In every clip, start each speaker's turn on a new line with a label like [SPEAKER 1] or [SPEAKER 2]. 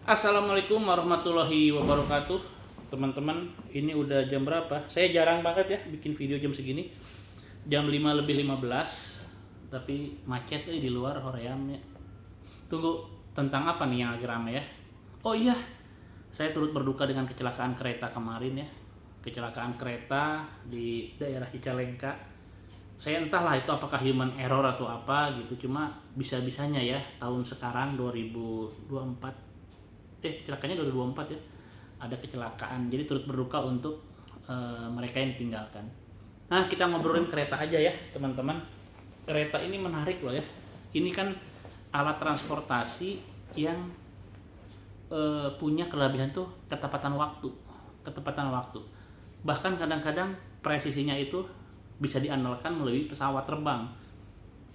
[SPEAKER 1] Assalamualaikum warahmatullahi wabarakatuh. Teman-teman, ini udah jam berapa? Saya jarang banget ya bikin video jam segini. Jam 5 lebih 15. Tapi macet di luar hoream ya. Tunggu, tentang apa nih yang lagi rame ya? Oh iya, saya turut berduka dengan kecelakaan kereta kemarin ya. Kecelakaan kereta di daerah Cicalengka. Saya entahlah itu apakah human error atau apa gitu. Cuma bisa-bisanya ya tahun sekarang 2024, kecelakaannya 2024 ya, ada kecelakaan. Jadi turut berduka untuk mereka yang ditinggalkan. Nah, kita ngobrolin kereta aja ya teman-teman. Kereta ini menarik loh ya. Ini kan alat transportasi yang punya kelebihan tuh ketepatan waktu. Bahkan kadang-kadang presisinya itu bisa diandalkan melalui pesawat terbang.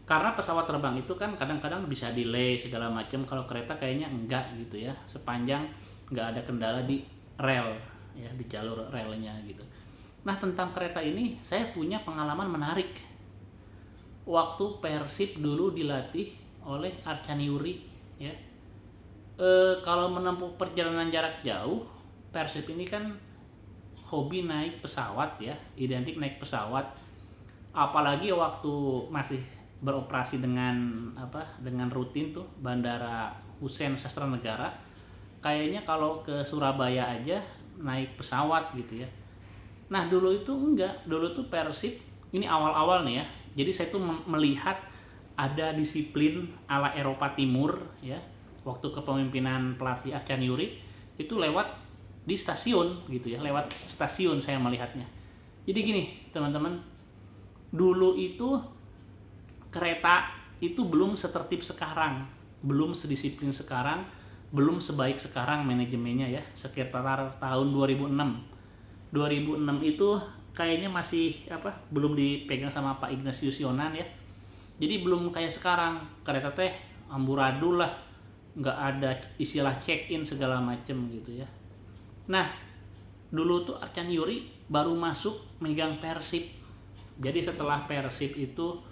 [SPEAKER 1] Karena pesawat terbang itu kan kadang-kadang bisa delay segala macam, kalau kereta kayaknya enggak gitu ya, sepanjang enggak ada kendala di rel ya, di jalur relnya gitu. Nah, tentang kereta ini saya punya pengalaman menarik waktu Persib dulu dilatih oleh Arcaniuri ya. Kalau menempuh perjalanan jarak jauh, Persib ini kan hobi naik pesawat ya, identik naik pesawat. Apalagi waktu masih beroperasi dengan rutin tuh Bandara Hussein Sastranegara, kayaknya kalau ke Surabaya aja naik pesawat gitu ya. Nah, dulu itu enggak, dulu tuh Persib ini awal-awal nih ya. Jadi saya tuh melihat ada disiplin ala Eropa Timur ya. Waktu kepemimpinan pelatih Arcan Yuri itu lewat di stasiun gitu ya, lewat stasiun saya melihatnya. Jadi gini teman-teman, dulu itu kereta itu belum setertib sekarang, belum sedisiplin sekarang, belum sebaik sekarang manajemennya ya. Sekitar tahun 2006. 2006 itu kayaknya masih belum dipegang sama Pak Ignatius Yonan ya. Jadi belum kayak sekarang, kereta teh amburadul lah, nggak ada istilah check in segala macem gitu ya. Nah, dulu tuh Arcan Yuri baru masuk megang Persib. Jadi setelah Persib itu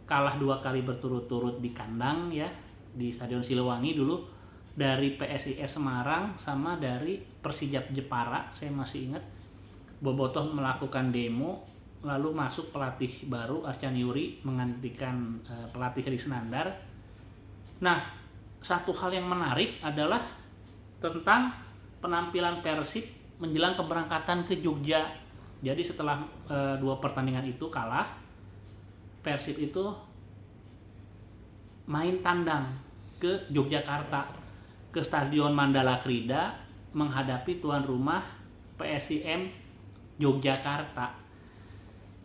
[SPEAKER 1] kalah 2 kali berturut-turut di kandang ya, di Stadion Siliwangi dulu, dari PSIS Semarang sama dari Persijap Jepara, saya masih ingat. Bobotoh melakukan demo, lalu masuk pelatih baru Arcan Yuri menggantikan pelatih Risnandar. Nah, satu hal yang menarik adalah tentang penampilan Persib menjelang keberangkatan ke Jogja. Jadi setelah 2 pertandingan itu kalah, Persib itu main tandang ke Yogyakarta, ke Stadion Mandala Krida, menghadapi tuan rumah PSIM Yogyakarta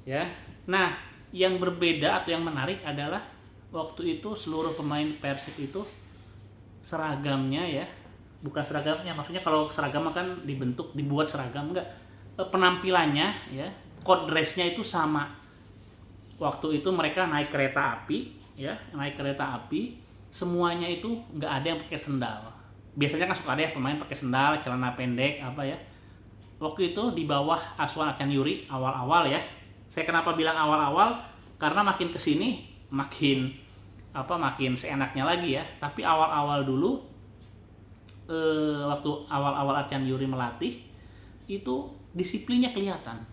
[SPEAKER 1] ya. Nah, yang berbeda atau yang menarik adalah waktu itu seluruh pemain Persib itu seragamnya ya, bukan seragamnya, maksudnya kalau seragam kan dibuat seragam, enggak, penampilannya ya, code dressnya itu sama. Waktu itu mereka naik kereta api ya, semuanya itu nggak ada yang pakai sendal. Biasanya kan suka ada ya pemain pakai sendal, celana pendek apa ya. Waktu itu di bawah asuhan Arcan Yuri awal-awal ya. Saya kenapa bilang awal-awal, karena makin kesini makin seenaknya lagi ya. Tapi awal-awal dulu, waktu awal-awal Arcan Yuri melatih itu disiplinnya kelihatan.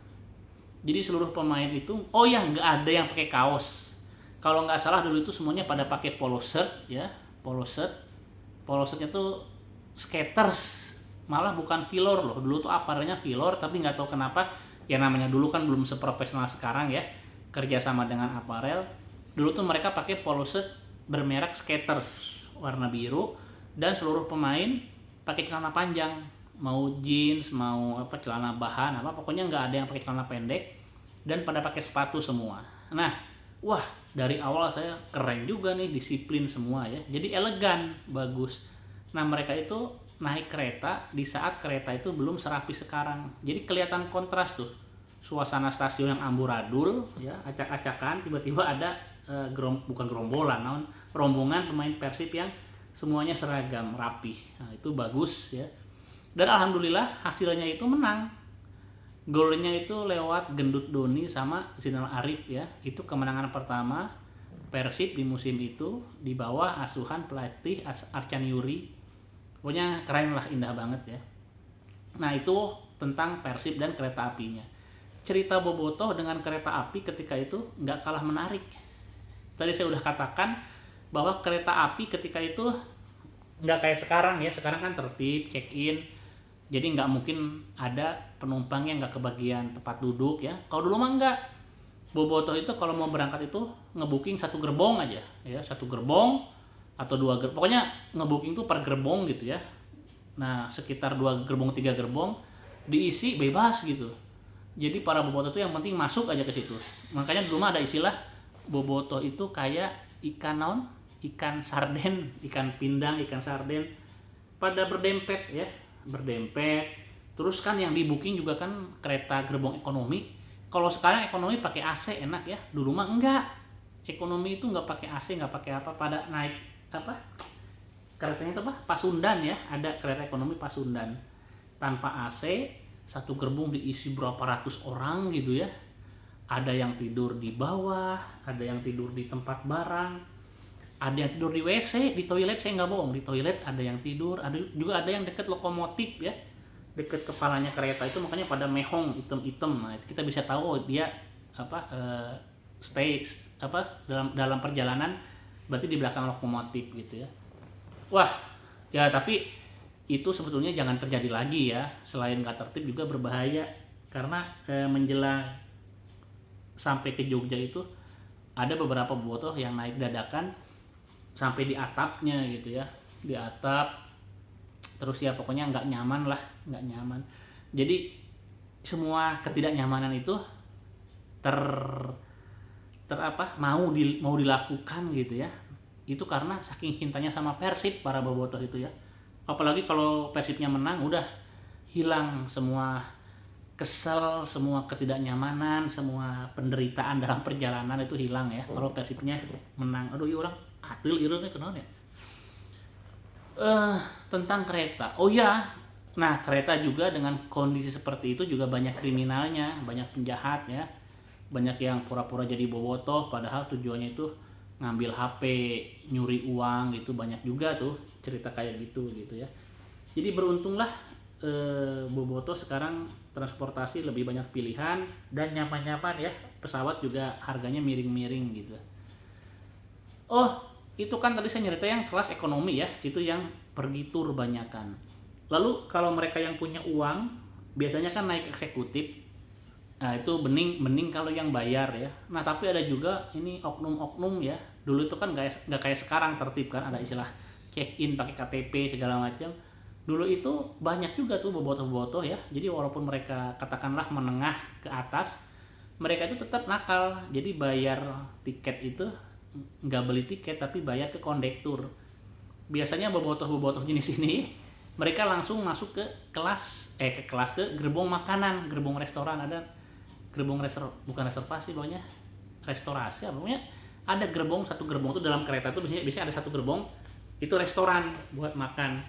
[SPEAKER 1] Jadi seluruh pemain itu, oh ya, nggak ada yang pakai kaos. Kalau nggak salah dulu itu semuanya pada pakai polo shirt ya, polo shirtnya tuh skaters, malah bukan velour loh. Dulu tuh aparelnya velour, tapi nggak tahu kenapa ya, namanya dulu kan belum seprofesional sekarang ya, kerjasama dengan aparel. Dulu tuh mereka pakai polo shirt bermerek skaters warna biru, dan seluruh pemain pakai celana panjang, mau jeans, mau celana bahan pokoknya nggak ada yang pakai celana pendek, dan pada pakai sepatu semua. Nah, wah, dari awal saya keren juga nih, disiplin semua ya, jadi elegan, bagus. Nah, mereka itu naik kereta di saat kereta itu belum serapi sekarang, jadi kelihatan kontras tuh, suasana stasiun yang amburadul ya, acak-acakan, tiba-tiba ada bukan gerombolan, rombongan pemain Persib yang semuanya seragam rapi. Nah, itu bagus ya. Dan alhamdulillah hasilnya itu menang. Golnya itu lewat Gendut Doni sama Zainal Arif ya. Itu kemenangan pertama Persib di musim itu di bawah asuhan pelatih Arcan Yuri. Pokoknya keren lah, indah banget ya. Nah itu tentang Persib dan kereta apinya. Cerita Bobotoh dengan kereta api ketika itu nggak kalah menarik. Tadi saya udah katakan bahwa kereta api ketika itu nggak kayak sekarang ya. Sekarang kan tertib, check-in, jadi nggak mungkin ada penumpang yang nggak kebagian tempat duduk ya. Kalau dulu mah nggak. Bobotoh itu kalau mau berangkat itu ngebooking satu gerbong aja ya, satu gerbong atau dua gerbong, pokoknya ngebooking tuh per gerbong gitu ya. Nah sekitar 2 gerbong 3 gerbong diisi bebas gitu. Jadi para bobotoh itu yang penting masuk aja ke situ. Makanya dulu mah ada istilah bobotoh itu kayak ikan naon, ikan sarden, ikan pindang, ikan sarden pada berdempet ya, berdempet. Terus kan yang di booking juga kan kereta gerbong ekonomi. Kalau sekarang ekonomi pakai AC enak ya, dulu mah enggak. Ekonomi itu nggak pakai AC, nggak pakai apa, pada naik apa? Keretanya itu apa? Pasundan ya, ada kereta ekonomi Pasundan tanpa AC, satu gerbong diisi berapa ratus orang gitu ya. Ada yang tidur di bawah, ada yang tidur di tempat barang, ada yang tidur di WC, di toilet, saya nggak bohong, di toilet ada yang tidur, ada juga ada yang deket lokomotif ya, deket kepalanya kereta itu, makanya pada mehong item-item. Nah itu kita bisa tahu, oh dia apa stay apa dalam perjalanan, berarti di belakang lokomotif gitu ya. Wah ya, tapi itu sebetulnya jangan terjadi lagi ya. Selain nggak tertib juga berbahaya, karena menjelang sampai ke Jogja itu ada beberapa bobotoh yang naik dadakan sampai di atapnya gitu ya, di atap. Terus ya pokoknya nggak nyaman lah, nggak nyaman. Jadi semua ketidaknyamanan itu ter apa mau dilakukan gitu ya. Itu karena saking cintanya sama Persib para bobotoh itu ya. Apalagi kalau Persibnya menang, udah hilang semua kesel, semua ketidaknyamanan, semua penderitaan dalam perjalanan itu hilang ya. Kalau Persibnya menang, aduh iya orang atil irungnya kenapa ya. Tentang kereta, oh ya, nah kereta juga dengan kondisi seperti itu juga banyak kriminalnya, banyak penjahat ya, banyak yang pura-pura jadi bobotoh padahal tujuannya itu ngambil HP, nyuri uang gitu, banyak juga tuh cerita kayak gitu ya. Jadi beruntunglah bobotoh sekarang transportasi lebih banyak pilihan dan nyaman-nyaman ya, pesawat juga harganya miring-miring gitu. Oh itu kan tadi saya nyerita yang kelas ekonomi ya, itu yang pergi tur banyakan. Lalu kalau mereka yang punya uang biasanya kan naik eksekutif. Nah itu bening kalau yang bayar ya. Nah tapi ada juga ini oknum-oknum ya. Dulu itu kan nggak kayak sekarang tertib kan, ada istilah check in pakai KTP segala macam. Dulu itu banyak juga tuh bobotoh-bobotoh ya. Jadi walaupun mereka katakanlah menengah ke atas, mereka itu tetap nakal. Jadi bayar tiket itu nggak beli tiket tapi bayar ke kondektur. Biasanya bobotoh jenis ini mereka langsung masuk ke gerbong makanan, gerbong restoran. Ada gerbong bukan reservasi, pokoknya restorasi, pokoknya ada gerbong, satu gerbong itu dalam kereta itu biasanya ada satu gerbong itu restoran buat makan.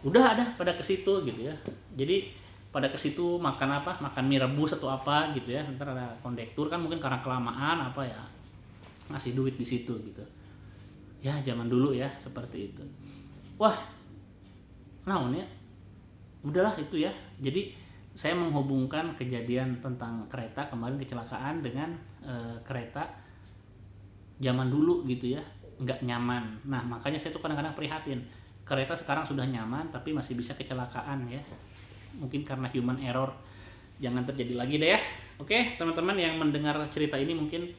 [SPEAKER 1] Udah ada pada ke situ gitu ya. Jadi pada ke situ makan apa? Makan mie rebus atau apa gitu ya. Ntar ada kondektur kan mungkin karena kelamaan apa ya, ngasih duit di situ gitu ya, zaman dulu ya seperti itu. Wah naon ya, udahlah itu ya. Jadi saya menghubungkan kejadian tentang kereta kemarin, kecelakaan, dengan kereta zaman dulu gitu ya, nggak nyaman. Nah makanya saya tuh kadang-kadang prihatin, kereta sekarang sudah nyaman tapi masih bisa kecelakaan ya, mungkin karena human error. Jangan terjadi lagi deh ya. Oke teman-teman yang mendengar cerita ini mungkin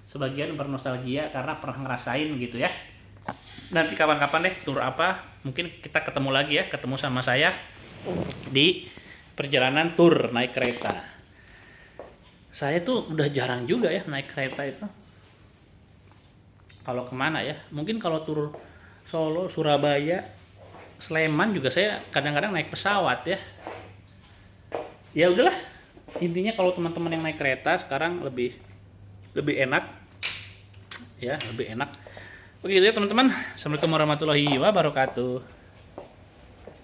[SPEAKER 1] sebagian bernostalgia karena pernah ngerasain gitu ya. Nanti kapan-kapan deh tur apa, mungkin kita ketemu lagi ya, ketemu sama saya di perjalanan tur naik kereta. Saya tuh udah jarang juga ya naik kereta itu. Kalau kemana ya, mungkin kalau tur Solo, Surabaya, Sleman juga saya kadang-kadang naik pesawat ya. Ya udahlah, intinya kalau teman-teman yang naik kereta sekarang lebih enak ya, lebih enak. Begitu ya teman-teman. Assalamualaikum warahmatullahi wabarakatuh.